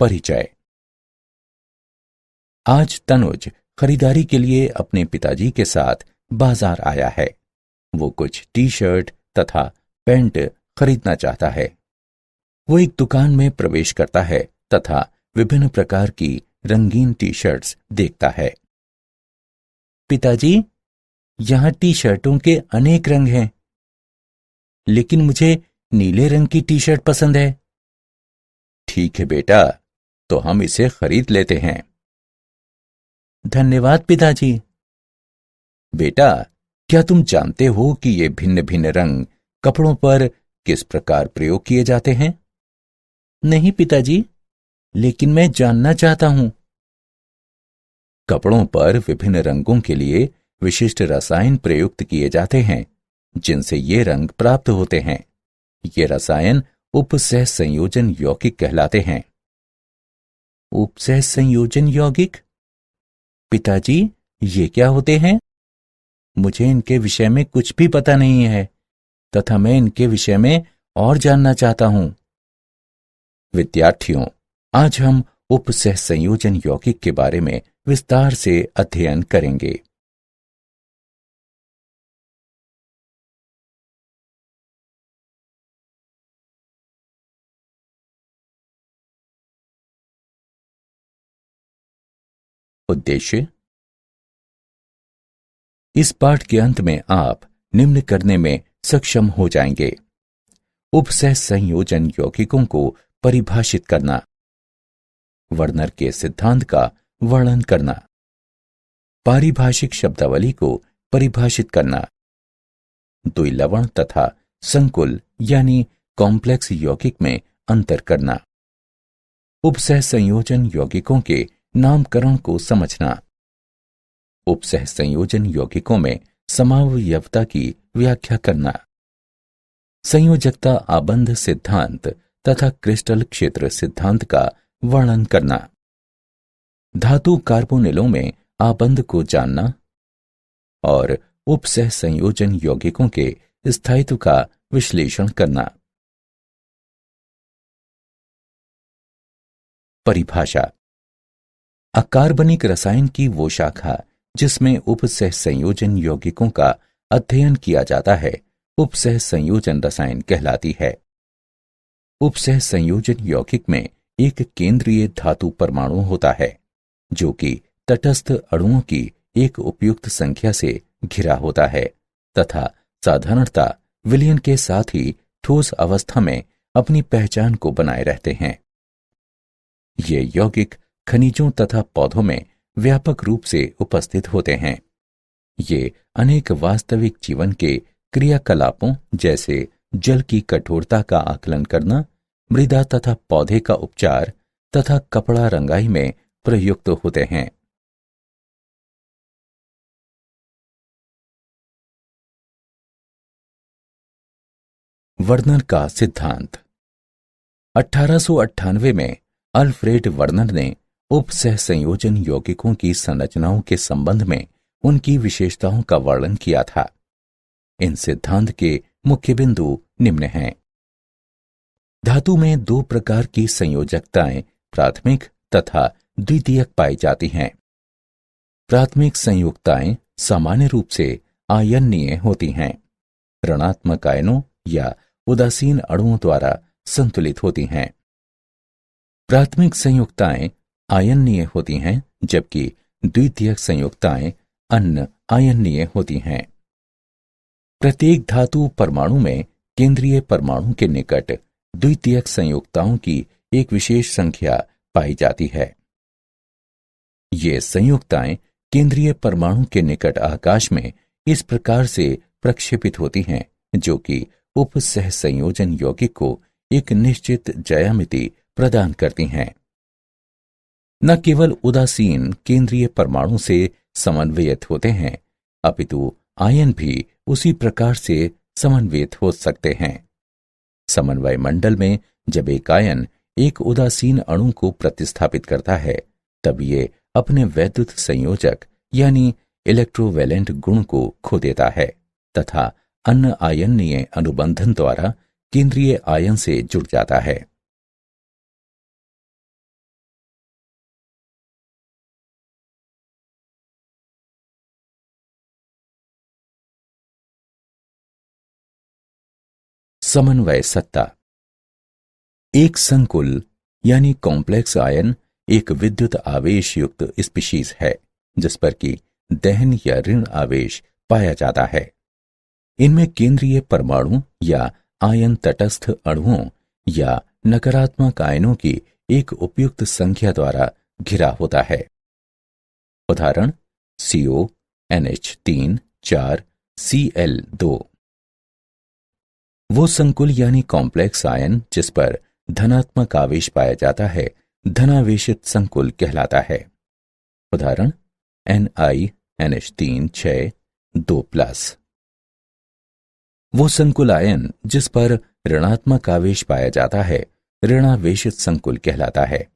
परिचय। आज तनुज खरीदारी के लिए अपने पिताजी के साथ बाजार आया है। वो कुछ टी शर्ट तथा पैंट खरीदना चाहता है। वो एक दुकान में प्रवेश करता है तथा विभिन्न प्रकार की रंगीन टी शर्ट्स देखता है। पिताजी, यहां टी शर्टों के अनेक रंग हैं, लेकिन मुझे नीले रंग की टी शर्ट पसंद है। ठीक है बेटा, तो हम इसे खरीद लेते हैं। धन्यवाद पिताजी। बेटा, क्या तुम जानते हो कि ये भिन्न भिन्न रंग कपड़ों पर किस प्रकार प्रयोग किए जाते हैं? नहीं पिताजी, लेकिन मैं जानना चाहता हूं। कपड़ों पर विभिन्न रंगों के लिए विशिष्ट रसायन प्रयुक्त किए जाते हैं, जिनसे ये रंग प्राप्त होते हैं। ये रसायन उपसह संयोजन यौगिक कहलाते हैं। उपसह संयोजन यौगिक? पिताजी, ये क्या होते हैं? मुझे इनके विषय में कुछ भी पता नहीं है तथा मैं इनके विषय में और जानना चाहता हूं। विद्यार्थियों, आज हम उपसह संयोजन यौगिक के बारे में विस्तार से अध्ययन करेंगे। उद्देश्य: इस पाठ के अंत में आप निम्न करने में सक्षम हो जाएंगे। उपसह संयोजन यौगिकों को परिभाषित करना, वर्नर के सिद्धांत का वर्णन करना, पारिभाषिक शब्दावली को परिभाषित करना, द्विलवण तथा संकुल यानी कॉम्प्लेक्स यौगिक में अंतर करना, उपसह संयोजन यौगिकों के नामकरण को समझना, उपसह संयोजन यौगिकों में समावयवता की व्याख्या करना, संयोजकता आबंध सिद्धांत तथा क्रिस्टल क्षेत्र सिद्धांत का वर्णन करना, धातु कार्बोनिलों में आबंध को जानना और उपसह संयोजन यौगिकों के स्थायित्व का विश्लेषण करना। परिभाषा: अकार्बनिक रसायन की वो शाखा जिसमें उपसह संयोजन यौगिकों का अध्ययन किया जाता है, उपसह संयोजन रसायन कहलाती है। उपसह संयोजन यौगिक में एक केंद्रीय धातु परमाणु होता है, जो कि तटस्थ अणुओं की एक उपयुक्त संख्या से घिरा होता है तथा साधारणतः विलयन के साथ ही ठोस अवस्था में अपनी पहचान को बनाए रहते हैं। ये यौगिक खनिजों तथा पौधों में व्यापक रूप से उपस्थित होते हैं। ये अनेक वास्तविक जीवन के क्रियाकलापों जैसे जल की कठोरता का आकलन करना, मृदा तथा पौधे का उपचार तथा कपड़ा रंगाई में प्रयुक्त होते हैं। वर्नर का सिद्धांत। 1898 में अल्फ्रेड वर्नर ने उपसह संयोजन यौगिकों की संरचनाओं के संबंध में उनकी विशेषताओं का वर्णन किया था। इन सिद्धांत के मुख्य बिंदु निम्न हैं। धातु में दो प्रकार की संयोजकताएं प्राथमिक तथा द्वितीयक पाई जाती हैं। प्राथमिक संयुक्ताएं सामान्य रूप से आयनीय होती हैं, ऋणात्मक आयनों या उदासीन अणुओं द्वारा संतुलित होती हैं। प्राथमिक संयुक्ताएं आयनीय होती हैं, जबकि द्वितीयक संयुक्ताएं अन आयनीय होती हैं। प्रत्येक धातु परमाणु में केंद्रीय परमाणु के निकट द्वितीयक संयुक्ताओं की एक विशेष संख्या पाई जाती है। ये संयुक्ताएं केंद्रीय परमाणु के निकट आकाश में इस प्रकार से प्रक्षेपित होती हैं, जो कि उपसह संयोजन यौगिक को एक निश्चित ज्यामिति प्रदान करती हैं। न केवल उदासीन केंद्रीय परमाणु से समन्वयित होते हैं, अपितु आयन भी उसी प्रकार से समन्वयित हो सकते हैं। समन्वय मंडल में जब एक आयन एक उदासीन अणु को प्रतिस्थापित करता है, तब ये अपने वैद्युत संयोजक यानी इलेक्ट्रोवैलेंट गुण को खो देता है तथा अन्य आयनीय अनुबंधन द्वारा केंद्रीय आयन से जुड़ जाता है। समन्वय सत्ता। एक संकुल यानी कॉम्प्लेक्स आयन एक विद्युत आवेश युक्त स्पीशीज है जिस पर कि दहन या ऋण आवेश पाया जाता है। इनमें केंद्रीय परमाणु या आयन तटस्थ अणुओं या नकारात्मक आयनों की एक उपयुक्त संख्या द्वारा घिरा होता है। उदाहरण CO, NH3, 4, Cl2। वो संकुल यानी कॉम्प्लेक्स आयन जिस पर धनात्मक आवेश पाया जाता है धनावेशित संकुल कहलाता है। उदाहरण NiNH3 6 2+। वो संकुल आयन जिस पर ऋणात्मक आवेश पाया जाता है ऋणावेशित संकुल कहलाता है।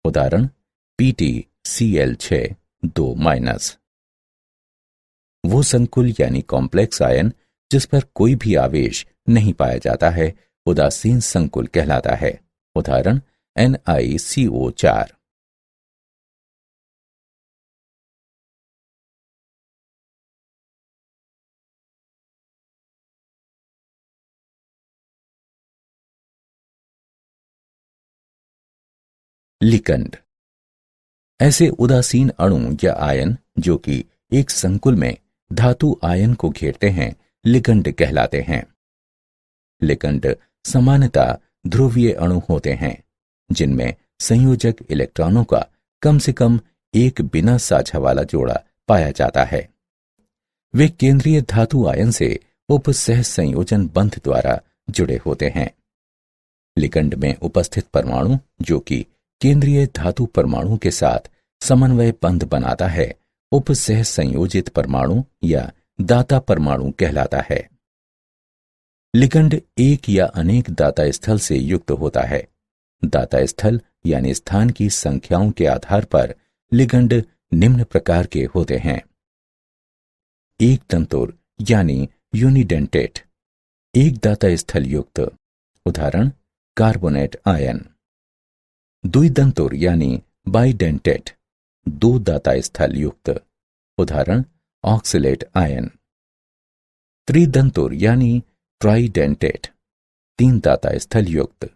उदाहरण PtCl6 2-। वो संकुल यानी कॉम्प्लेक्स आयन जिस पर कोई भी आवेश नहीं पाया जाता है उदासीन संकुल कहलाता है। उदाहरण NiCO4। लिगंड ऐसे उदासीन अणु या आयन जो कि एक संकुल में धातु आयन को घेरते हैं लिगंड कहलाते हैं। लिगंड सामान्यतः ध्रुवीय अणु होते हैं जिनमें संयोजक इलेक्ट्रॉनों का कम से कम एक बिना साझा वाला जोड़ा पाया जाता है। वे केंद्रीय धातु आयन से उपसह संयोजन बंध द्वारा जुड़े होते हैं। लिगंड में उपस्थित परमाणु जो कि केंद्रीय धातु परमाणु के साथ समन्वय बंध बनाता है उपसह संयोजित परमाणु या दाता परमाणु कहलाता है। लिगंड एक या अनेक दाता स्थल से युक्त होता है। दाता स्थल यानी स्थान की संख्याओं के आधार पर लिगंड निम्न प्रकार के होते हैं। एक तंतुर यानी यूनिडेंटेट, एक दाता स्थल युक्त। उदाहरण कार्बोनेट आयन। द्विदंतुर यानी बाइडेंटेट, दो दाता स्थल युक्त। उदाहरण ऑक्सलेट आयन। त्रिदंतुर यानी ट्राइडेंटेट, तीन दाता स्थल युक्त।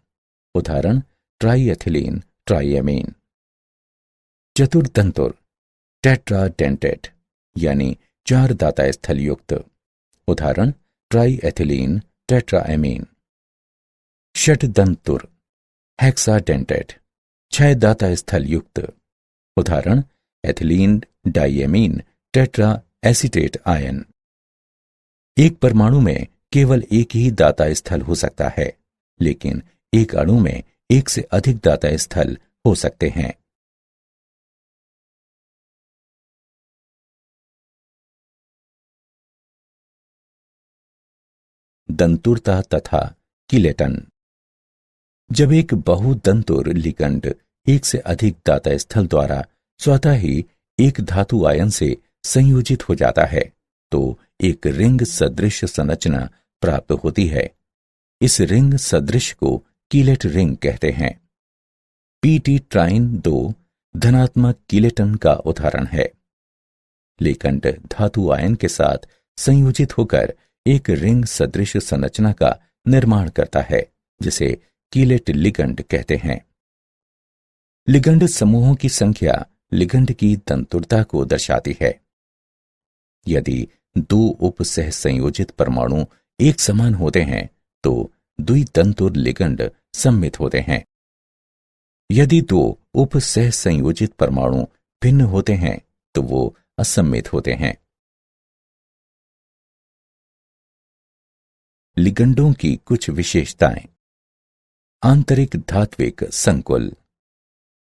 उदाहरण ट्राइएथिलीन ट्राइएमीन। चतुर्दंतुर टेट्राडेंटेट यानी चार दाता स्थल युक्त। उदाहरण ट्राइएथिलीन टेट्राएमीन। षटदंतुर हेक्साडेंटेट, छह दाता स्थल युक्त। उदाहरण ethylene diamine tetra acetate ion. एक परमाणु में केवल एक ही दाता स्थल हो सकता है लेकिन एक अणु में एक से अधिक दाता स्थल हो सकते हैं। दंतुरता तथा किलेटन। जब एक बहुदंतुर लिगंड एक से अधिक दाता स्थल द्वारा स्वतः ही एक धातु आयन से संयोजित हो जाता है तो एक रिंग सदृश संरचना प्राप्त होती है। इस रिंग सदृश को कीलेट रिंग कहते हैं। Pt ट्राइन 2 धनात्मक कीलेटन का उदाहरण है। लिगंड धातु आयन के साथ संयोजित होकर एक रिंग सदृश संरचना का निर्माण करता है जिसे कीलेट लिगंड कहते हैं। लिगंड समूहों की संख्या लिगंड की तंतुरता को दर्शाती है। यदि दो उपसह संयोजित परमाणु एक समान होते हैं तो द्वितंतुर लिगंड सम्मित होते हैं। यदि दो उपसह संयोजित परमाणु भिन्न होते हैं तो वो असम्मित होते हैं। लिगंडों की कुछ विशेषताएं। आंतरिक धात्विक संकुल।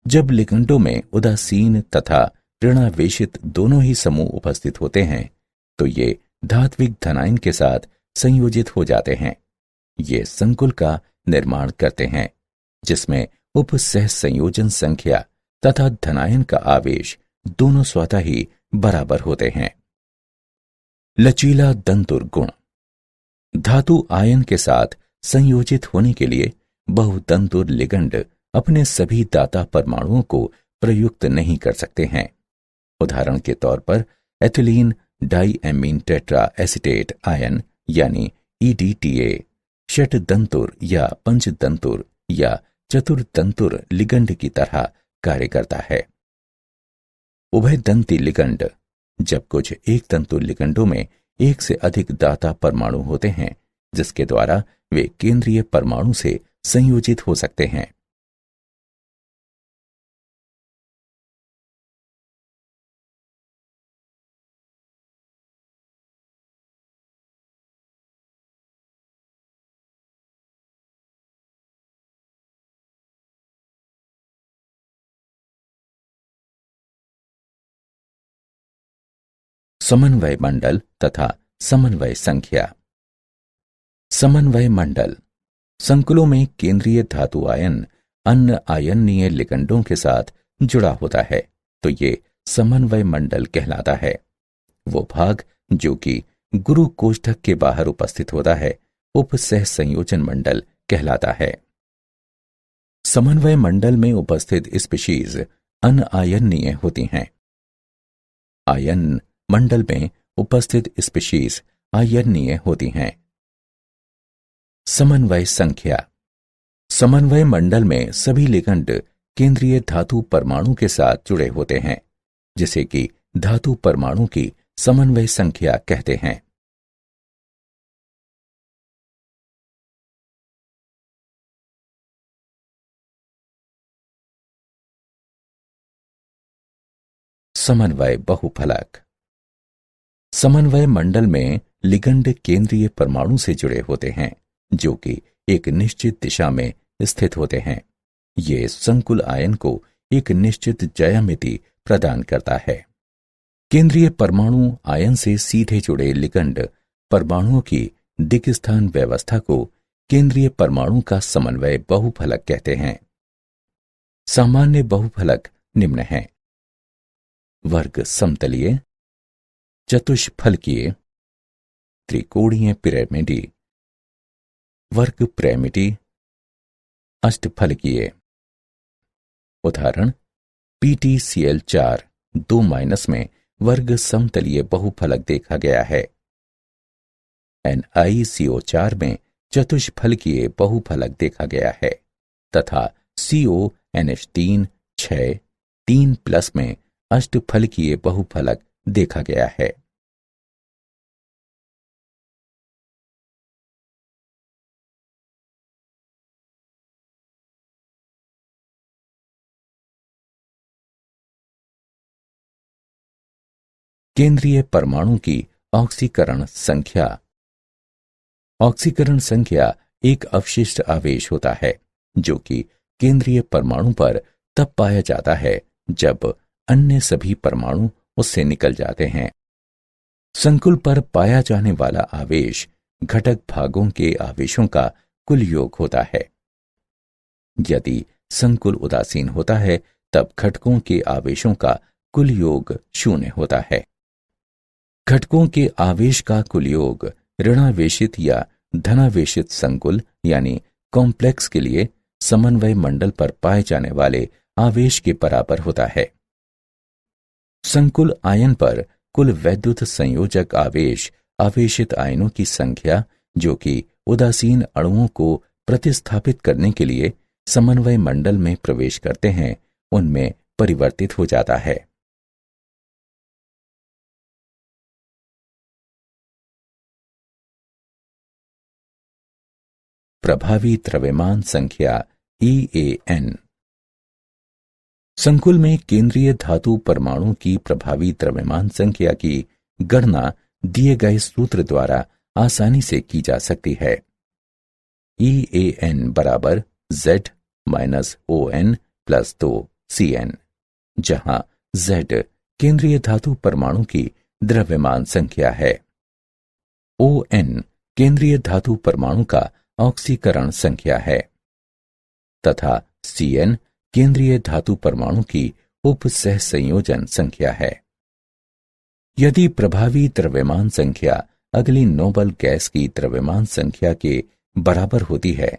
जब लिगंडों में उदासीन तथा ऋणावेशित दोनों ही समूह उपस्थित होते हैं तो ये धात्विक धनायन के साथ संयोजित हो जाते हैं। ये संकुल का निर्माण करते हैं जिसमें उपसह संयोजन संख्या तथा धनायन का आवेश दोनों स्वतः ही बराबर होते हैं। लचीला दंतुर गुण। धातु आयन के साथ संयोजित होने के लिए बहुदंतुर लिगंड अपने सभी दाता परमाणुओं को प्रयुक्त नहीं कर सकते हैं। उदाहरण के तौर पर ethylene diamine tetra acetate ion यानी EDTA षटदंतुर या पंचदंतुर या चतुर्दंतुर लिगंड की तरह कार्य करता है। उभयदंती लिगंड, जब कुछ एक तंतु लिगंडों में एक से अधिक दाता परमाणु होते हैं, जिसके द्वारा वे केंद्रीय परमाणु से संयोजित हो सकते हैं। समन्वय मंडल तथा समन्वय संख्या। समन्वय मंडल संकुलों में केंद्रीय धातु आयन अन्य आयनीय लिगंडों के साथ जुड़ा होता है, तो ये समन्वय मंडल कहलाता है। वो भाग जो कि गुरु कोष्ठक के बाहर उपस्थित होता है, उपसह संयोजन मंडल कहलाता है। समन्वय मंडल में उपस्थित स्पीशीज अनआयनीय होती हैं। आयन मंडल में उपस्थित स्पीशीज आयनीय होती हैं। समन्वय संख्या। समन्वय मंडल में सभी लिगंड केंद्रीय धातु परमाणु के साथ जुड़े होते हैं, जिसे कि धातु परमाणु की समन्वय संख्या कहते हैं। समन्वय बहुफलक। समन्वय मंडल में लिगंड केंद्रीय परमाणु से जुड़े होते हैं, जो कि एक निश्चित दिशा में स्थित होते हैं। ये संकुल आयन को एक निश्चित ज्यामिति प्रदान करता है। केंद्रीय परमाणु आयन से सीधे जुड़े लिगंड परमाणुओं की दिक्स्थान व्यवस्था को केंद्रीय परमाणु का समन्वय बहुफलक कहते हैं। सामान्य बहुफलक निम्न हैं: वर्ग समतलीय, चतुष्फलकीय, त्रिकोणीय पिरामिडी, वर्ग पिरामिडी, अष्टफलकीय। उदाहरण: PTCl4 2- में वर्ग समतलीय बहुफलक देखा गया है। NiCO4 में चतुष्फलकीय बहुफलक देखा गया है तथा CONH3 6 3+ में अष्टफलकीय बहुफलक देखा गया है। केंद्रीय परमाणु की ऑक्सीकरण संख्या। ऑक्सीकरण संख्या एक अवशिष्ट आवेश होता है जो कि केंद्रीय परमाणु पर तब पाया जाता है जब अन्य सभी परमाणु उससे निकल जाते हैं। संकुल पर पाया जाने वाला आवेश घटक भागों के आवेशों का कुल योग होता है। यदि संकुल उदासीन होता है तब घटकों के आवेशों का कुल योग 0 होता है। घटकों के आवेश का कुल योग ऋणावेशित या धनावेशित संकुल यानी कॉम्प्लेक्स के लिए समन्वय मंडल पर पाए जाने वाले आवेश के बराबर होता है। संकुल आयन पर कुल वैद्युत संयोजक आवेश आवेशित आयनों की संख्या जो कि उदासीन अणुओं को प्रतिस्थापित करने के लिए समन्वय मंडल में प्रवेश करते हैं, उनमें परिवर्तित हो जाता है। प्रभावी द्रव्यमान संख्या EAN। संकुल में केंद्रीय धातु परमाणु की प्रभावी द्रव्यमान संख्या की गणना दिए गए सूत्र द्वारा आसानी से की जा सकती है। EAN बराबर Z - ON + 2 CN, जहां Z केंद्रीय धातु परमाणु की द्रव्यमान संख्या है, ON केंद्रीय धातु परमाणु का ऑक्सीकरण संख्या है तथा CN केंद्रीय धातु परमाणु की उपसह संयोजन संख्या है। यदि प्रभावी द्रव्यमान संख्या अगली नोबल गैस की द्रव्यमान संख्या के बराबर होती है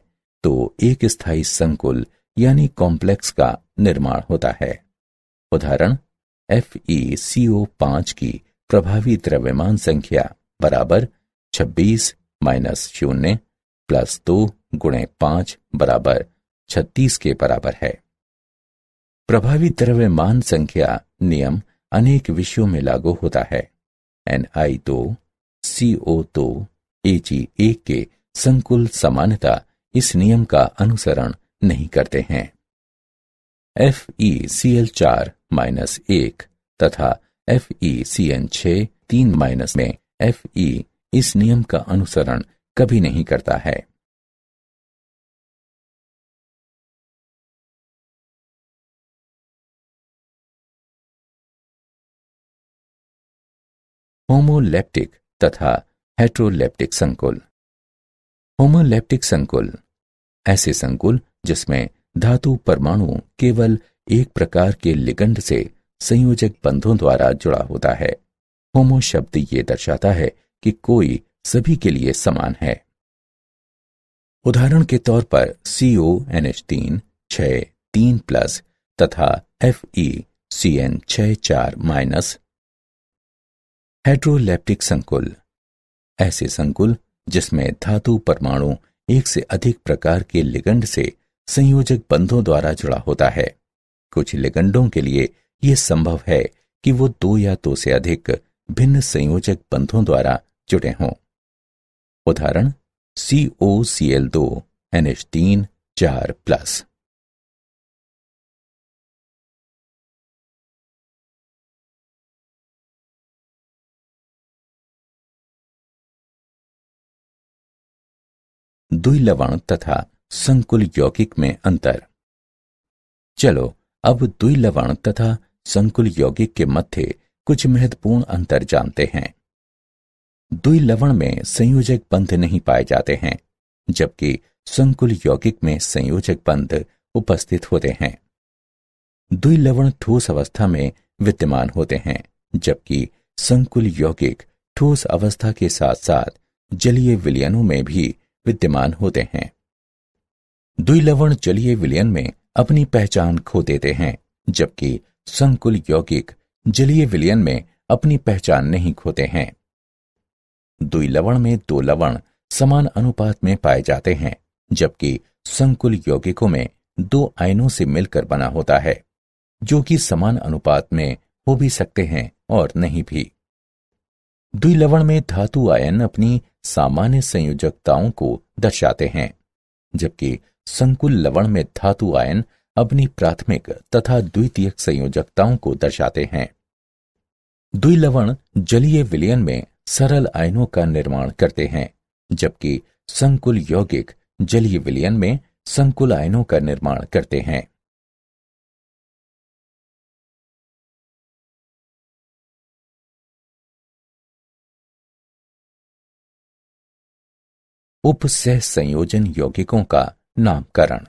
तो एक स्थायी संकुल यानी कॉम्प्लेक्स का निर्माण होता है। उदाहरण: FeCO5 की प्रभावी द्रव्यमान संख्या बराबर 26 - 0 +2 × 5 = 36 के बराबर है। प्रभावी द्रव्यमान संख्या नियम अनेक विषयों में लागू होता है। Ni2, CO2, Ag1 के संकुल सामान्यतः इस नियम का अनुसरण नहीं करते हैं। FeCl4-1 तथा FeCN6 3- में Fe इस नियम का अनुसरण कभी नहीं करता है। होमोलैप्टिक तथा हेट्रोलैप्टिक संकुल। होमोलैप्टिक संकुल ऐसे संकुल जिसमें धातु परमाणु केवल एक प्रकार के लिगंड से संयोजक बंधों द्वारा जुड़ा होता है। होमो शब्द ये दर्शाता है कि कोई सभी के लिए समान है। उदाहरण के तौर पर CONH3 6 3+ तथा FeCN6 4-। हेट्रोलैप्टिक संकुल ऐसे संकुल जिसमें धातु परमाणु एक से अधिक प्रकार के लिगंड से संयोजक बंधों द्वारा जुड़ा होता है। कुछ लिगंडों के लिए यह संभव है कि वो 2 या 2 से अधिक भिन्न संयोजक बंधों द्वारा जुड़े हों। उदाहरण COCl2 NH3 4+। द्विलवण तथा संकुल यौगिक में अंतर। चलो अब द्विलवण तथा संकुल यौगिक के मध्य कुछ महत्वपूर्ण अंतर जानते हैं। द्विलवण में संयोजक बंध नहीं पाए जाते हैं, जबकि संकुल यौगिक में संयोजक बंध उपस्थित होते हैं। द्विलवण ठोस अवस्था में विद्यमान होते हैं, जबकि संकुल यौगिक ठोस अवस्था के साथ साथ जलीय विलयनों में भी विद्यमान होते हैं। द्विलवण जलीय विलयन में अपनी पहचान खो देते हैं, जबकि संकुल यौगिक जलीय विलयन में अपनी पहचान नहीं खोते हैं। द्विलवण में 2 लवण समान अनुपात में पाए जाते हैं, जबकि संकुल यौगिकों में 2 आयनों से मिलकर बना होता है, जो कि समान अनुपात में हो भी सकते हैं और नहीं भी। द्विलवण में धातु आयन अपनी सामान्य संयोजकताओं को दर्शाते हैं, जबकि संकुल लवण में धातु आयन अपनी प्राथमिक तथा द्वितीयक संयोजकताओं को दर्शाते हैं। द्विलवण जलीय विलयन में सरल आयनों का निर्माण करते हैं, जबकि संकुल यौगिक जलीय विलयन में संकुल आयनों का निर्माण करते हैं। उपसह संयोजन यौगिकों का नामकरण।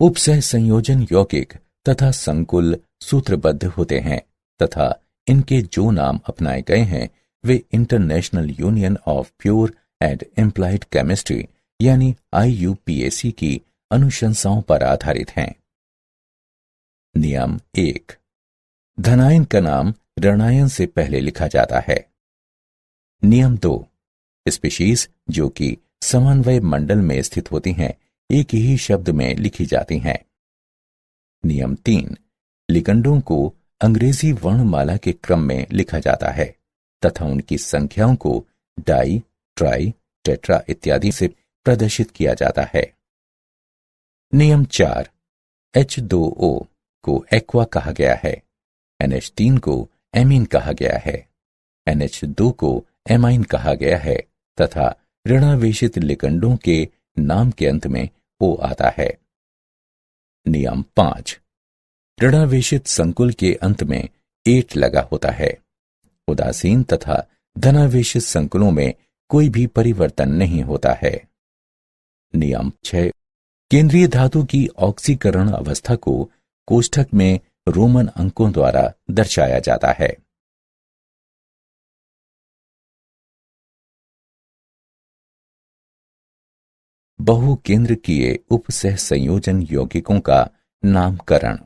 उपसह संयोजन यौगिक तथा संकुल सूत्रबद्ध होते हैं तथा इनके जो नाम अपनाए गए हैं वे international union of pure and applied chemistry यानी IUPAC की अनुशंसाओं पर आधारित हैं। नियम 1। धनायन का नाम ऋणायन से पहले लिखा जाता है। नियम 2। स्पीशीज जो कि समन्वय मंडल में स्थित होती हैं एक ही शब्द में लिखी जाती हैं। नियम 3। लिगंडों को अंग्रेजी वर्णमाला के क्रम में लिखा जाता है तथा उनकी संख्याओं को डाई, ट्राई, टेट्रा इत्यादि से प्रदर्शित किया जाता है। नियम 4। H2O को एक्वा कहा गया है, NH3 को एमीन कहा गया है, NH2 को एमाइन कहा गया है तथा ऋणावेशित लिगंडों के नाम के अंत में O आता है। नियम 5। ऋणावेशित संकुल के अंत में एट लगा होता है। उदासीन तथा धनावेशित संकुलों में कोई भी परिवर्तन नहीं होता है। नियम 6। केंद्रीय धातु की ऑक्सीकरण अवस्था को कोष्ठक में रोमन अंकों द्वारा दर्शाया जाता है। बहुकेंद्रकीय उपसह संयोजन यौगिकों का नामकरण।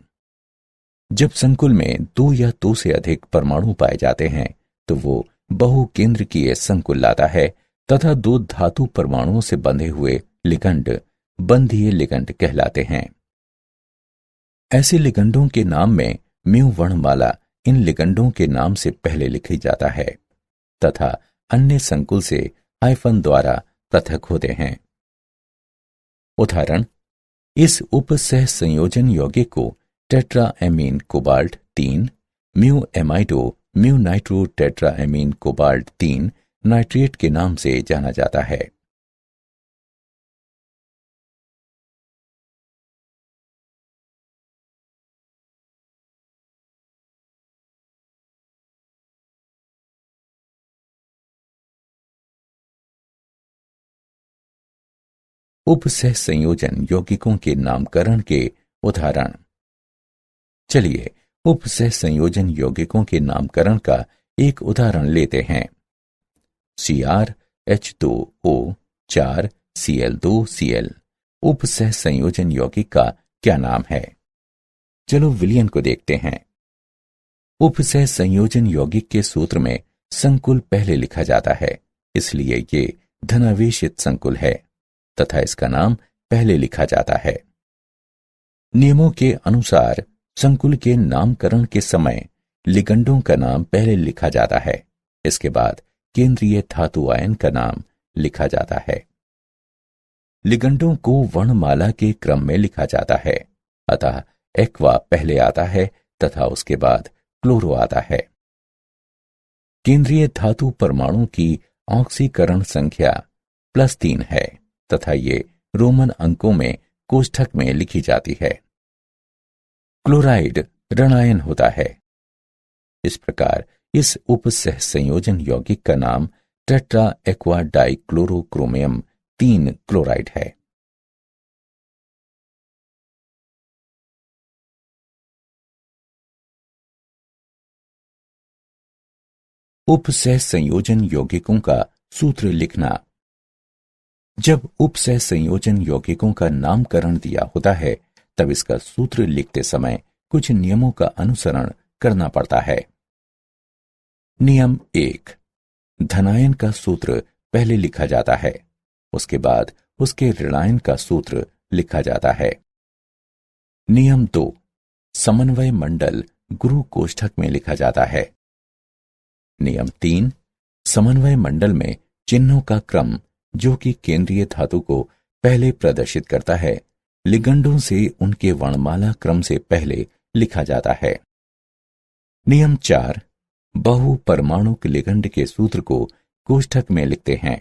जब संकुल में 2 या 2 से अधिक परमाणु पाए जाते हैं तो वो बहुकेंद्रकीय संकुल लाता है तथा दो धातु परमाणुओं से बंधे हुए लिगंड बंधीय लिगंड कहलाते हैं। ऐसे लिगंडों के नाम में म्यू वर्णमाला इन लिगंडों के नाम से पहले लिखी जाता है तथा अन्य संकुल से हाइफन द्वारा पृथक होते हैं। उदाहरण, इस उपसह संयोजन यौगिक को tetraammine cobalt 3 mu amido mu nitro tetraammine cobalt 3 nitrate के नाम से जाना जाता है। उपसह संयोजन यौगिकों के नामकरण के उदाहरण। चलिए उपसह संयोजन यौगिकों के नामकरण का एक उदाहरण लेते हैं। CrH2O 4 Cl2Cl उपसह संयोजन यौगिक का क्या नाम है? चलो विलयन को देखते हैं। उपसह संयोजन यौगिक के सूत्र में संकुल पहले लिखा जाता है, इसलिए ये धनावेशित संकुल है तथा इसका नाम पहले लिखा जाता है। नियमों के अनुसार संकुल के नामकरण के समय लिगंडों का नाम पहले लिखा जाता है, इसके बाद केंद्रीय धातु आयन का नाम लिखा जाता है। लिगंडों को वर्णमाला के क्रम में लिखा जाता है, अतः एक्वा पहले आता है तथा उसके बाद क्लोरो आता है। केंद्रीय धातु परमाणु की ऑक्सीकरण संख्या +3 है तथा ये रोमन अंकों में कोष्ठक में लिखी जाती है। क्लोराइड ऋणायन होता है। इस प्रकार इस उपसह संयोजन यौगिक का नाम टेट्रा एक्वा डाइक्लोरोक्रोमियम 3 क्लोराइड है। उपसह संयोजन यौगिकों का सूत्र लिखना। जब उपसह संयोजन यौगिकों का नामकरण दिया होता है तब इसका सूत्र लिखते समय कुछ नियमों का अनुसरण करना पड़ता है। नियम 1, धनायन का सूत्र पहले लिखा जाता है, उसके बाद उसके ऋणायन का सूत्र लिखा जाता है। नियम 2, समन्वय मंडल गुरु कोष्ठक में लिखा जाता है। नियम 3, समन्वय मंडल में चिन्हों का क्रम जो कि केंद्रीय धातु को पहले प्रदर्शित करता है, लिगंडों से उनके वर्णमाला क्रम से पहले लिखा जाता है। नियम 4, बहु परमाणुक लिगंड के सूत्र को कोष्ठक में लिखते हैं।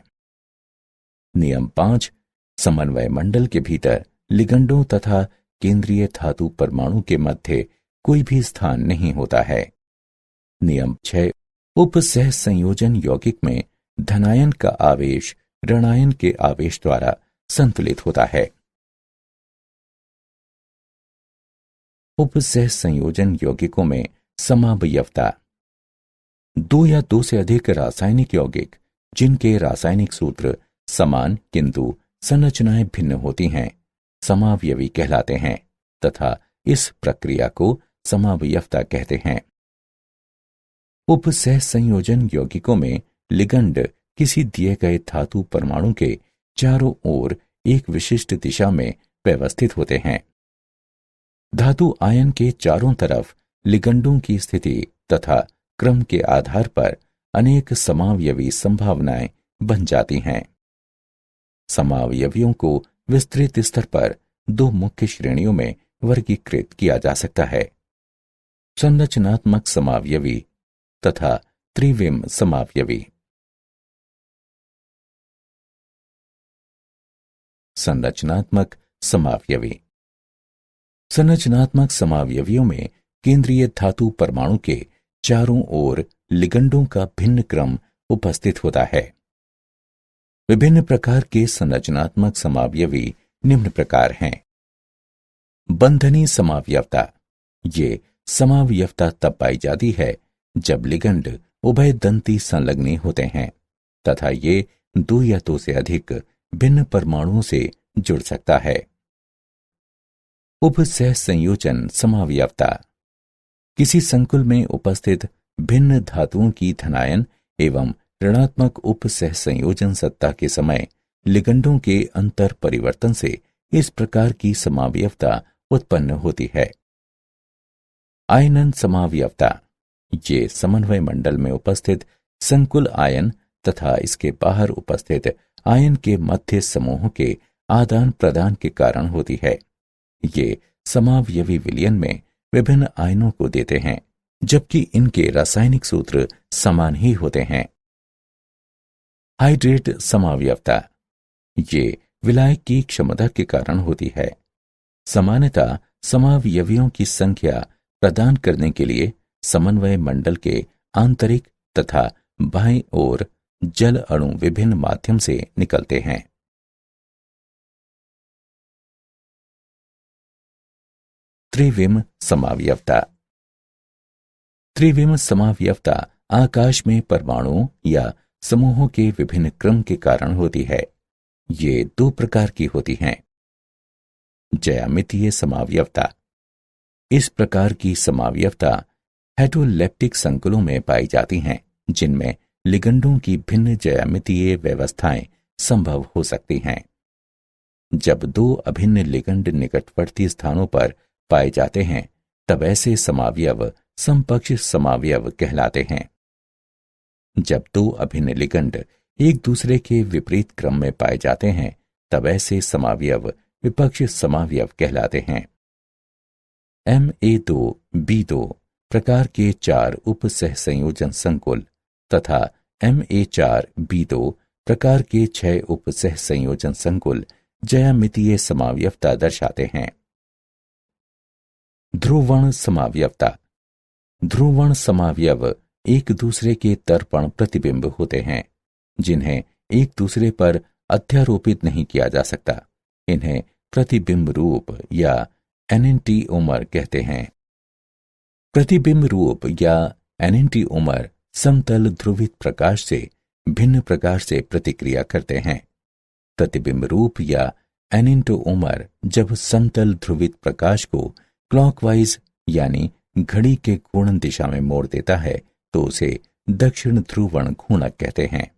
नियम 5, समन्वय मंडल के भीतर लिगंडों तथा केंद्रीय धातु परमाणु के मध्य कोई भी स्थान नहीं होता है। नियम 6, उपसह संयोजन यौगिक में धनायन का आवेश ऋणायन के आवेश द्वारा संतुलित होता है। उपसह संयोजन यौगिकों में समावयवता। 2 या 2 से अधिक रासायनिक यौगिक जिनके रासायनिक सूत्र समान किंतु संरचनाएं भिन्न होती हैं, समावयवी कहलाते हैं तथा इस प्रक्रिया को समावयवता कहते हैं। उपसह संयोजन यौगिकों में लिगंड किसी दिए गए धातु परमाणु के चारों ओर एक विशिष्ट दिशा में व्यवस्थित होते हैं। धातु आयन के चारों तरफ लिगंडों की स्थिति तथा क्रम के आधार पर अनेक समावयवी संभावनाएं बन जाती हैं। समावयवियों को विस्तृत स्तर पर 2 मुख्य श्रेणियों में वर्गीकृत किया जा सकता है, संरचनात्मक समावयवी तथा त्रिविम समावयवी। संरचनात्मक समावयवी। संरचनात्मक समावयवियों में केंद्रीय धातु परमाणु के चारों ओर लिगंडों का भिन्न क्रम उपस्थित होता है। विभिन्न प्रकार के संरचनात्मक समावयवी निम्न प्रकार हैं। बंधनी समावयवता। ये समावयवता तब पाई जाती है जब लिगंड उभय दंती संलग्नी होते हैं तथा ये 2 या 2 से अधिक भिन्न परमाणुओं से जुड़ सकता है। उपसह संयोजन समावयवता। किसी संकुल में उपस्थित भिन्न धातुओं की धनायन एवं ऋणात्मक उप सहसंयोजन सत्ता के समय लिगंडों के अंतर परिवर्तन से इस प्रकार की समावयवता उत्पन्न होती है। आयनन समावयवता ये समन्वय मंडल में उपस्थित संकुल आयन तथा इसके बाहर उपस्थित आयन के मध्य समूहों के आदान प्रदान के कारण होती है। ये समावयवी विलयन में विभिन्न आयनों को देते हैं, जबकि इनके रासायनिक सूत्र समान ही होते हैं। हाइड्रेट समावयवता ये विलायक की क्षमता के कारण होती है। सामान्यतः समावयवियों की संख्या प्रदान करने के लिए समन्वय मंडल के आंतरिक तथा बाईं ओर जल अणु विभिन्न माध्यम से निकलते हैं। त्रिविम समावयवता। त्रिविम समावयवता आकाश में परमाणुओं या समूहों के विभिन्न क्रम के कारण होती है। ये दो प्रकार की होती हैं। ज्यामितीय समावयवता। इस प्रकार की समावयवता हेटेरोलेप्टिक संकुलों में पाई जाती हैं, जिनमें लिगंडों की भिन्न ज्यामितीय व्यवस्थाएं संभव हो सकती हैं। जब दो अभिन्न लिगंड निकटवर्ती स्थानों पर पाए जाते हैं, तब ऐसे समावयव समपक्ष समावयव कहलाते हैं। जब दो अभिन्न लिगंड एक दूसरे के विपरीत क्रम में पाए जाते हैं, तब ऐसे समावयव विपक्ष समावयव कहलाते हैं। Ma2B2 प्रकार के 4 उप सहसंयोजन संकुल तथा Ma4B2 प्रकार के 6 उप सहसंयोजन संकुल ज्यामितीय समावयवता दर्शाते हैं। ध्रुवण समावयवता। ध्रुवण समावयव एक दूसरे के तर्पण प्रतिबिंब होते हैं, जिन्हें एक दूसरे पर अध्यारोपित नहीं किया जा सकता। इन्हें प्रतिबिंब रूप या एनेंटिओमर कहते हैं। प्रतिबिंब रूप या एनेंटिओमर समतल ध्रुवित प्रकाश से भिन्न प्रकार से प्रतिक्रिया करते हैं। प्रतिबिंब रूप या एनेंटिओमर जब समतल ध्रुवित प्रकाश को क्लॉकवाइज यानी घड़ी के घूर्णन दिशा में मोड़ देता है, तो उसे दक्षिण ध्रुवण घूर्णक कहते हैं,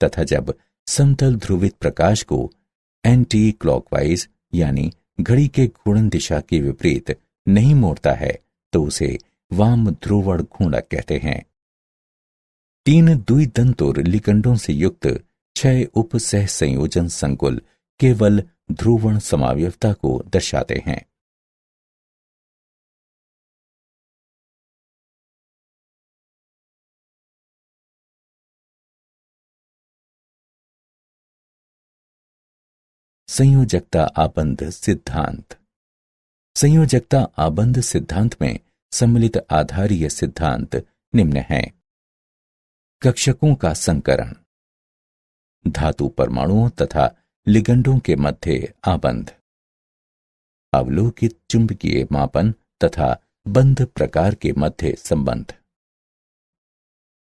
तथा जब समतल ध्रुवित प्रकाश को एंटी क्लॉकवाइज यानी घड़ी के घूर्णन दिशा के विपरीत नहीं मोड़ता है, तो उसे वाम ध्रुवण घूर्णक कहते हैं। 3 द्विदंतुर लिगंडों से युक्त 6 उप सहसंयोजन संकुल केवल ध्रुवण समावयवता को दर्शाते हैं। संयोजकता आबंध सिद्धांत। संयोजकता आबंध सिद्धांत में सम्मिलित आधारीय सिद्धांत निम्न हैं। कक्षकों का संकरण, धातु परमाणुओं तथा लिगंडों के मध्य आबंध, अवलोकित चुंबकीय मापन तथा बंध प्रकार के मध्य संबंध।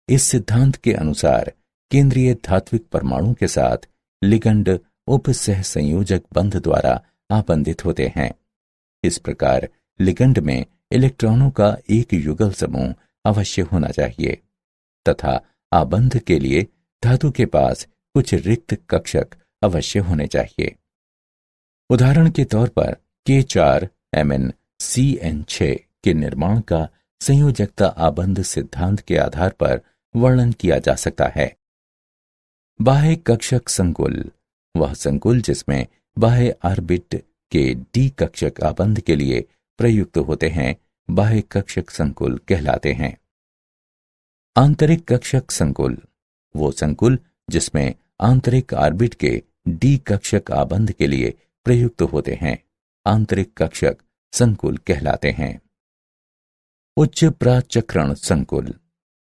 इस सिद्धांत के अनुसार केंद्रीय धात्विक परमाणु के साथ लिगंड उप सहसंयोजक बंध द्वारा आबंधित होते हैं। इस प्रकार लिगंड में इलेक्ट्रॉनों का एक युगल समूह अवश्य होना चाहिए तथा आबंध के लिए धातु के पास कुछ रिक्त कक्षक अवश्य होने चाहिए। उदाहरण के तौर पर K4MnCN6 के निर्माण का संयोजकता आबंध सिद्धांत के आधार पर वर्णन किया जा सकता है। बाह्य कक्षक संकुल वह संकुल जिसमें बाह्य ऑर्बिट के डी कक्षक आबंध के लिए प्रयुक्त होते हैं, बाह्य कक्षक संकुल कहलाते हैं। आंतरिक कक्षक संकुल वो संकुल जिसमें आंतरिक ऑर्बिट के डी कक्षक आबंध के लिए प्रयुक्त होते हैं, आंतरिक कक्षक संकुल कहलाते हैं। उच्च प्राचक्रण संकुल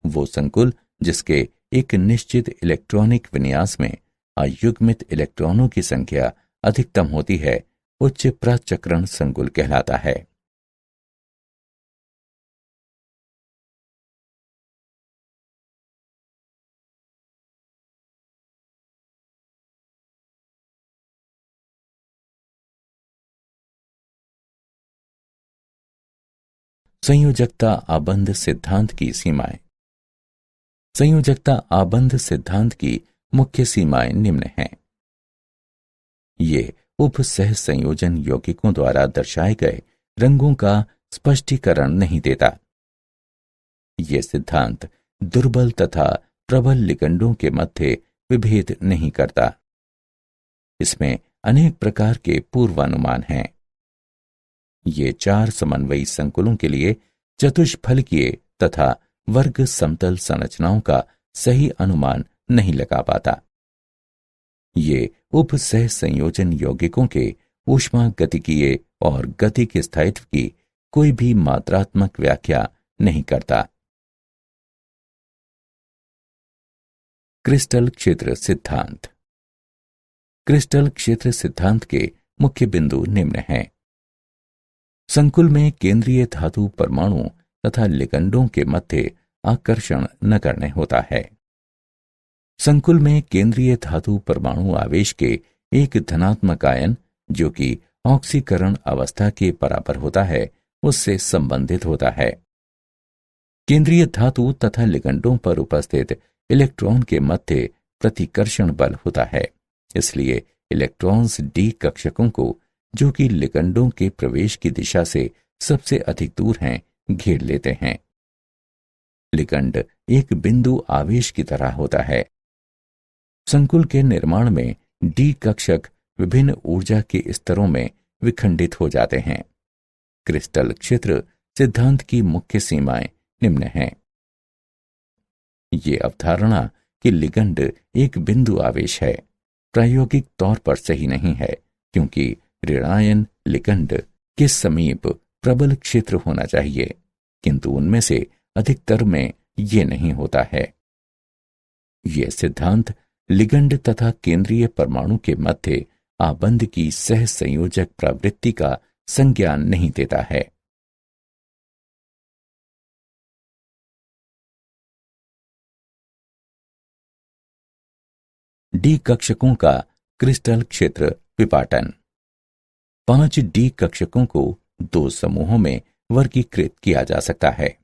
वो संकुल जिसके एक निश्चित इलेक्ट्रॉनिक विन्यास में अयुग्मित इलेक्ट्रॉनों की संख्या अधिकतम होती है, उच्च प्राचक्रण संकुल कहलाता है। संयोजकता आबंध सिद्धांत की सीमाएं। संयोजकता आबंध सिद्धांत की मुख्य सीमाएं निम्न हैं। ये उप सह संयोजन यौगिकों द्वारा दर्शाए गए रंगों का स्पष्टीकरण नहीं देता। ये सिद्धांत दुर्बल तथा प्रबल लिगंडों के मध्य विभेद नहीं करता। इसमें अनेक प्रकार के पूर्वानुमान हैं। ये 4 समन्वयी संकुलों के लिए चतुष्फलकीय तथा वर्ग समतल संरचनाओं का सही अनुमान नहीं लगा पाता। ये उप सह संयोजन यौगिकों के ऊष्मागतिकीय और गतिक स्थायित्व की कोई भी मात्रात्मक व्याख्या नहीं करता। क्रिस्टल क्षेत्र सिद्धांत। क्रिस्टल क्षेत्र सिद्धांत के मुख्य बिंदु निम्न हैं। संकुल में केंद्रीय धातु परमाणु तथा लिगंडों के मध्य आकर्षण नगण्य होता है। संकुल में केंद्रीय धातु परमाणु आवेश के एक धनात्मक आयन, जो कि ऑक्सीकरण अवस्था के बराबर होता है, उससे संबंधित होता है। केंद्रीय धातु तथा लिगंडों पर उपस्थित इलेक्ट्रॉन के मध्य प्रतिकर्षण बल होता है। इसलिए इलेक्ट्रॉन्स डी कक्षकों को, जो कि लिगंडों के प्रवेश की दिशा से सबसे अधिक दूर हैं, घेर लेते हैं। लिगंड एक बिंदु आवेश की तरह होता है। संकुल के निर्माण में डी कक्षक विभिन्न ऊर्जा के स्तरों में विखंडित हो जाते हैं। क्रिस्टल क्षेत्र सिद्धांत की मुख्य सीमाएं निम्न हैं। ये अवधारणा कि लिगंड एक बिंदु आवेश है प्रायोगिक तौर पर सही नहीं है, क्योंकि ऋणायन लिगंड के समीप प्रबल क्षेत्र होना चाहिए, किंतु उनमें से अधिकतर में ये नहीं होता है। ये सिद्धांत लिगंड तथा केंद्रीय परमाणु के मध्य आबंध की सह संयोजक प्रवृत्ति का संज्ञान नहीं देता है। डी कक्षकों का क्रिस्टल क्षेत्र विपाटन। 5 डी कक्षकों को 2 समूहों में वर्गीकृत किया जा सकता है।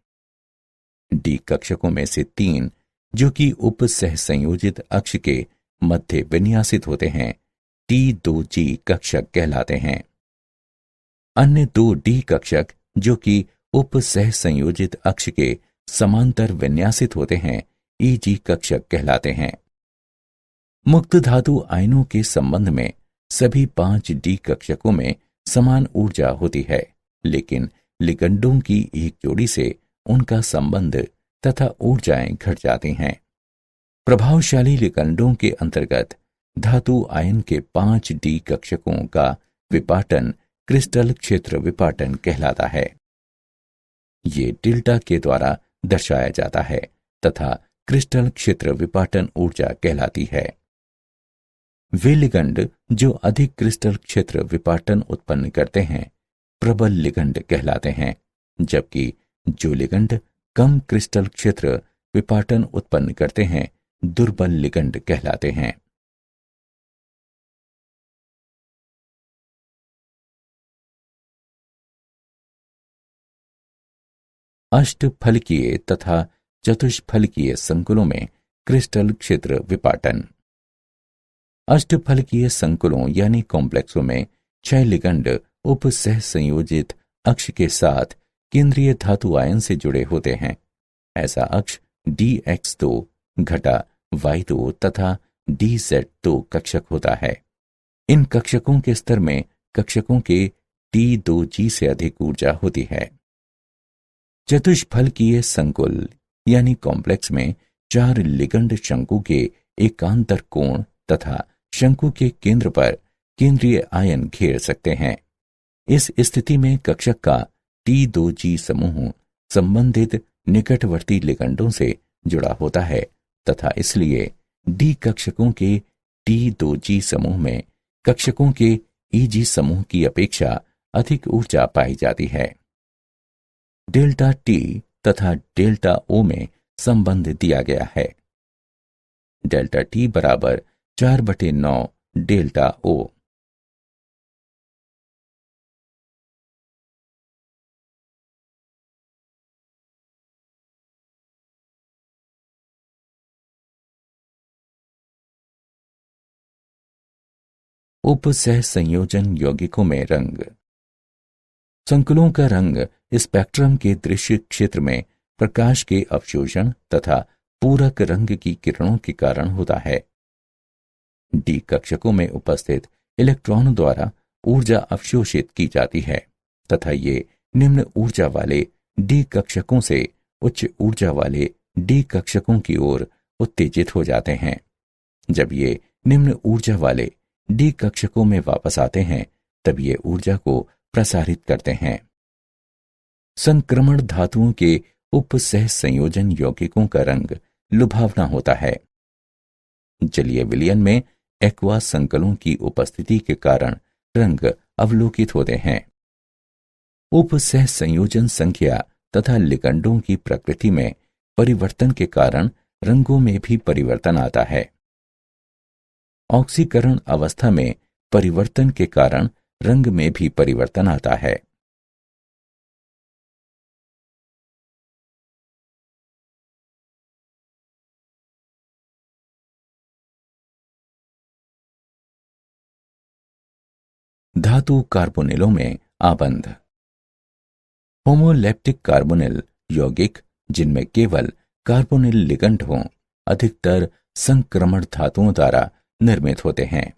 डी कक्षकों में से 3, जो कि उप सह संयोजित अक्ष के मध्य विन्यासित होते हैं, T2G कक्षक कहलाते हैं। अन्य 2 डी कक्षक, जो कि उप सह संयोजित अक्ष के समांतर विन्यासित होते हैं, EG कक्षक कहलाते हैं। मुक्त धातु आयनों के संबंध में सभी 5 डी कक्षकों में समान ऊर्जा होती है, लेकिन लिगंडों की एक जोड़ी से उनका संबंध तथा ऊर्जाएं घट जाती हैं। प्रभावशाली लिगंडों के अंतर्गत धातु आयन के 5 डी कक्षकों का विपाटन क्रिस्टल क्षेत्र विपाटन कहलाता है। ये डेल्टा के द्वारा दर्शाया जाता है तथा क्रिस्टल क्षेत्र विपाटन ऊर्जा कहलाती है। वे लिगंड जो अधिक क्रिस्टल क्षेत्र विपाटन उत्पन्न करते हैं, प्रबल लिगंड कहलाते हैं, जबकि जो लिगंड कम क्रिस्टल क्षेत्र विपाटन उत्पन्न करते हैं, दुर्बल लिगंड कहलाते हैं। अष्टफलकीय तथा चतुष्फलकीय संकुलों में क्रिस्टल क्षेत्र विपाटन। अष्टफलकीय संकुलों यानी कॉम्प्लेक्सों में 6 लिगंड उप सह संयोजित अक्ष के साथ केंद्रीय धातु आयन से जुड़े होते हैं। ऐसा अक्ष DX2 घटा Y2 तथा DZ2 कक्षक होता है। इन कक्षकों के स्तर में कक्षकों के T2G से अधिक ऊर्जा होती है। चतुष्फलकीय संकुल यानी कॉम्प्लेक्स में 4 लिगंड शंकु के एकांतर कोण तथा शंकु के केंद्र पर केंद्रीय आयन घेर सकते हैं। इस स्थिति में कक्षक का T2G समूह संबंधित निकटवर्ती लिगंडों से जुड़ा होता है तथा इसलिए डी कक्षकों के T2G समूह में कक्षकों के EG समूह की अपेक्षा अधिक ऊर्जा पाई जाती है। डेल्टा T तथा डेल्टा O में संबंध दिया गया है। डेल्टा T बराबर 4/9 डेल्टा O। उपसह संयोजन यौगिकों में रंग। संकुलों का रंग स्पेक्ट्रम के दृश्य क्षेत्र में प्रकाश के अवशोषण तथा पूरक रंग की किरणों के कारण होता है। डी कक्षकों में उपस्थित इलेक्ट्रॉनों द्वारा ऊर्जा अवशोषित की जाती है तथा ये निम्न ऊर्जा वाले डी कक्षकों से उच्च ऊर्जा वाले डी कक्षकों की ओर उत्तेजित हो जाते हैं। जब ये निम्न ऊर्जा वाले डी कक्षकों में वापस आते हैं तब ये ऊर्जा को प्रसारित करते हैं। संक्रमण धातुओं के उपसह संयोजन यौगिकों का रंग लुभावना होता है। जलीय विलयन में एक्वा संकलों की उपस्थिति के कारण रंग अवलोकित होते हैं। उपसह संयोजन संख्या तथा लिगंडों की प्रकृति में परिवर्तन के कारण रंगों में भी परिवर्तन आता है। ऑक्सीकरण अवस्था में परिवर्तन के कारण रंग में भी परिवर्तन आता है। धातु कार्बोनिलों में आबंध। होमोलेप्टिक कार्बोनिल यौगिक जिनमें केवल कार्बोनिल लिगंड हों अधिकतर संक्रमण धातुओं द्वारा निर्मित होते हैं।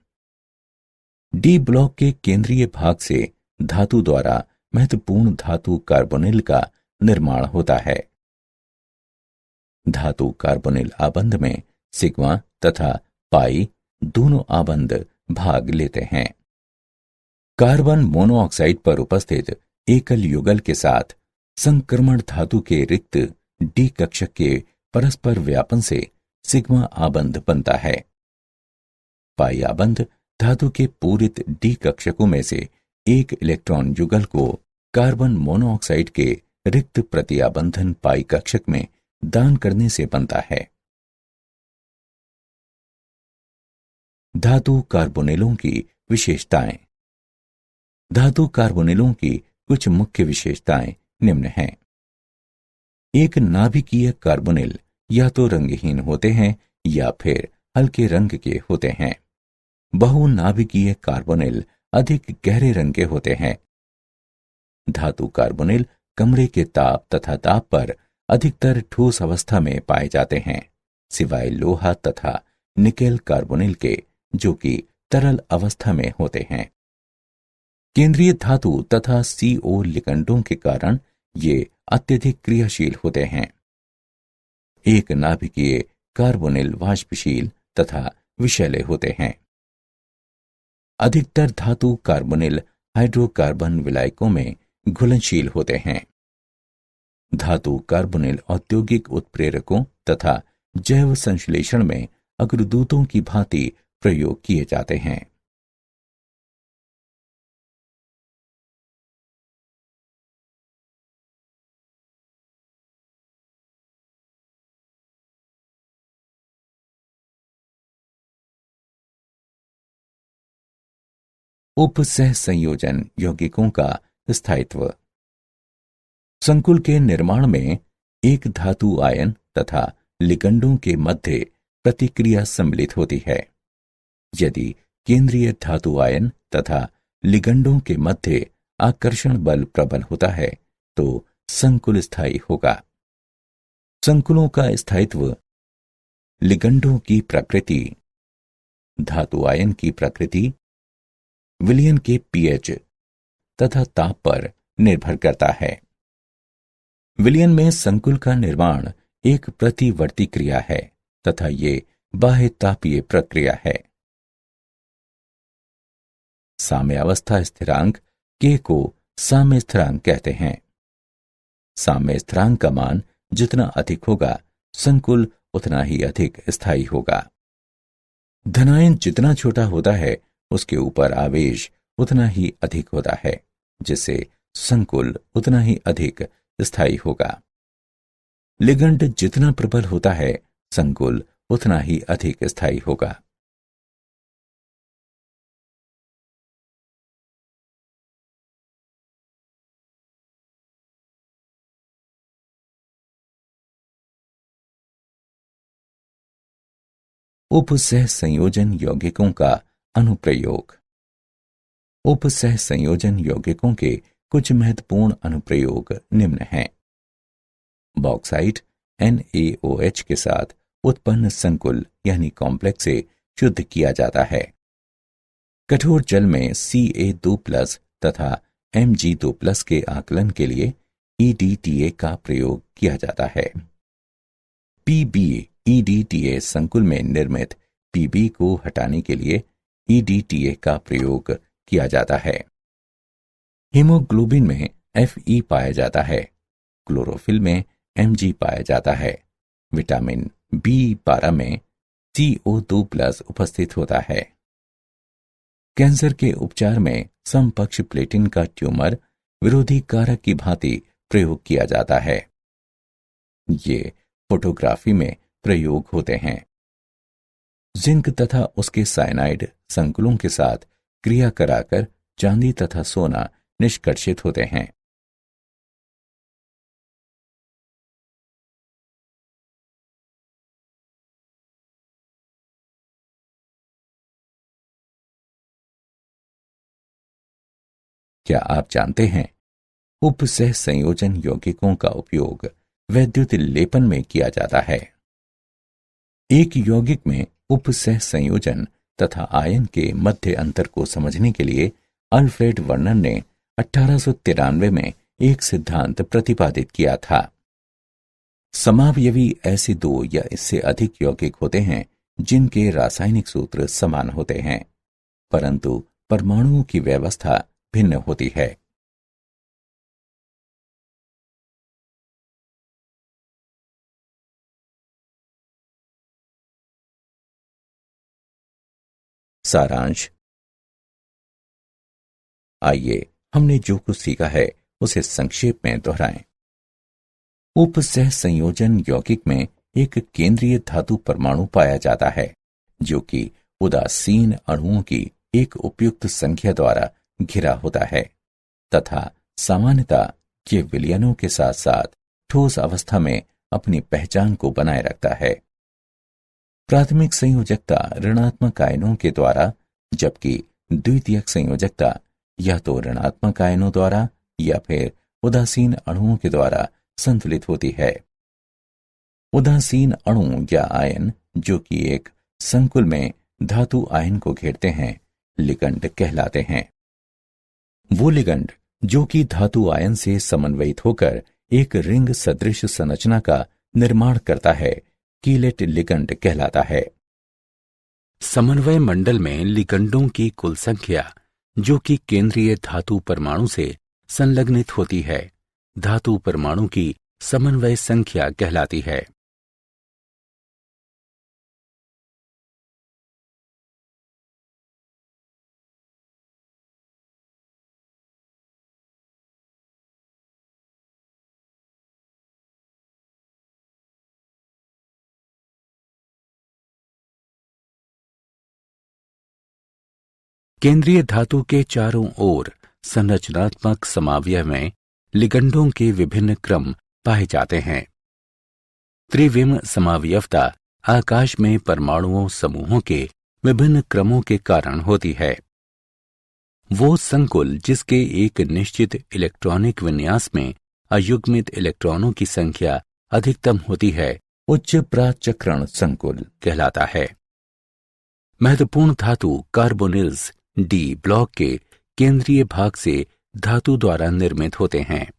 डी ब्लॉक के केंद्रीय भाग से धातु द्वारा महत्वपूर्ण धातु कार्बोनिल का निर्माण होता है। धातु कार्बोनिल आबंध में सिग्मा तथा पाई दोनों आबंध भाग लेते हैं। कार्बन मोनोऑक्साइड पर उपस्थित एकल युगल के साथ संक्रमण धातु के रिक्त डी कक्षक के परस्पर व्यापन से सिग्मा आबंध बनता है। पाई आबंध धातु के पूरित डी कक्षकों में से एक इलेक्ट्रॉन युगल को कार्बन मोनोऑक्साइड के रिक्त प्रतिआबंधन पाई कक्षक में दान करने से बनता है। धातु कार्बोनिलों की विशेषताएं। धातु कार्बोनिलों की कुछ मुख्य विशेषताएं निम्न हैं। एक नाभिकीय कार्बोनिल या तो रंगहीन होते हैं या फिर हल्के रंग के होते हैं। बहुनाभिकीय कार्बोनिल अधिक गहरे रंग के होते हैं। धातु कार्बोनिल कमरे के ताप तथा दाब पर अधिकतर ठोस अवस्था में पाए जाते हैं, सिवाय लोहा तथा निकेल कार्बोनिल के जो कि तरल अवस्था में होते हैं। केंद्रीय धातु तथा CO लिगंडों के कारण ये अत्यधिक क्रियाशील होते हैं। एक नाभिकीय कार्बोनिल वाष्पशील तथा विषैले होते हैं। अधिकतर धातु कार्बोनिल हाइड्रोकार्बन विलायकों में घुलनशील होते हैं। धातु कार्बोनिल औद्योगिक उत्प्रेरकों तथा जैव संश्लेषण में अग्रदूतों की भांति प्रयोग किए जाते हैं। उपसह संयोजन यौगिकों का स्थायित्व। संकुल के निर्माण में एक धातु आयन तथा लिगंडों के मध्य प्रतिक्रिया सम्मिलित होती है। यदि केंद्रीय धातु आयन तथा लिगंडों के मध्य आकर्षण बल प्रबल होता है तो संकुल स्थायी होगा। संकुलों का स्थायित्व लिगंडों की प्रकृति, धातु आयन की प्रकृति, विलयन के pH तथा ताप पर निर्भर करता है। विलयन में संकुल का निर्माण एक प्रतिवर्ती क्रिया है तथा ये बाह्य तापीय प्रक्रिया है। साम्यावस्था स्थिरांक K को साम्य स्थिरांक कहते हैं। साम्य स्थिरांक का मान जितना अधिक होगा संकुल उतना ही अधिक स्थायी होगा। धनायन जितना छोटा होता है उसके ऊपर आवेश उतना ही अधिक होता है, जिससे संकुल उतना ही अधिक स्थायी होगा। लिगंड जितना प्रबल होता है संकुल उतना ही अधिक स्थायी होगा। उपसह संयोजन यौगिकों का अनुप्रयोग। उपसह संयोजन यौगिकों के कुछ महत्वपूर्ण अनुप्रयोग निम्न हैं। बॉक्साइट NaOH के साथ उत्पन्न संकुल यानी कॉम्प्लेक्स से शुद्ध किया जाता है। कठोर जल में Ca2+ तथा Mg2+ के आकलन के लिए EDTA का प्रयोग किया जाता है। PbEDTA संकुल में निर्मित Pb को हटाने के लिए EDTA का प्रयोग किया जाता है। हीमोग्लोबिन में Fe पाया जाता है। क्लोरोफिल में Mg पाया जाता है। विटामिन B12 में CO2+ उपस्थित होता है। कैंसर के उपचार में समपक्ष प्लेटिन का ट्यूमर विरोधी कारक की भांति प्रयोग किया जाता है। ये फोटोग्राफी में प्रयोग होते हैं। जिंक तथा उसके साइनाइड संकुलों के साथ क्रिया कराकर चांदी तथा सोना निष्कर्षित होते हैं। क्या आप जानते हैं उपसह संयोजन यौगिकों का उपयोग वैद्युत लेपन में किया जाता है। एक यौगिक में उपसह संयोजन तथा आयन के मध्य अंतर को समझने के लिए अल्फ्रेड वर्नर ने 1893 में एक सिद्धांत प्रतिपादित किया था। समावयवी ऐसे दो या इससे अधिक यौगिक होते हैं जिनके रासायनिक सूत्र समान होते हैं, परंतु परमाणुओं की व्यवस्था भिन्न होती है। सारांश। आइए हमने जो कुछ सीखा है उसे संक्षेप में दोहराएं। उपसह संयोजन यौगिक में एक केंद्रीय धातु परमाणु पाया जाता है जो कि उदासीन अणुओं की एक उपयुक्त संख्या द्वारा घिरा होता है तथा सामान्यतः ये विलयनों के साथ साथ ठोस अवस्था में अपनी पहचान को बनाए रखता है। प्राथमिक संयोजकता ऋणात्मक आयनों के द्वारा, जबकि द्वितीयक संयोजकता या तो ऋणात्मक आयनों द्वारा या फिर उदासीन अणुओं के द्वारा संतुलित होती है। उदासीन अणु या आयन जो कि एक संकुल में धातु आयन को घेरते हैं लिगंड कहलाते हैं। वो लिगंड जो कि धातु आयन से समन्वयित होकर एक रिंग सदृश संरचना का निर्माण करता है कीलेट लिगंड कहलाता है। समन्वय मंडल में लिगंडों की कुल संख्या जो कि केंद्रीय धातु परमाणु से संलग्नित होती है धातु परमाणु की समन्वय संख्या कहलाती है। केंद्रीय धातु के चारों ओर संरचनात्मक समावयव में लिगंडों के विभिन्न क्रम पाए जाते हैं। त्रिविम समावयवता आकाश में परमाणुओं समूहों के विभिन्न क्रमों के कारण होती है। वो संकुल जिसके एक निश्चित इलेक्ट्रॉनिक विन्यास में अयुग्मित इलेक्ट्रॉनों की संख्या अधिकतम होती है उच्च प्राचक्रण संकुल कहलाता है। महत्वपूर्ण धातु कार्बोनिल्स D ब्लॉक के केंद्रीय भाग से धातु द्वारा निर्मित होते हैं।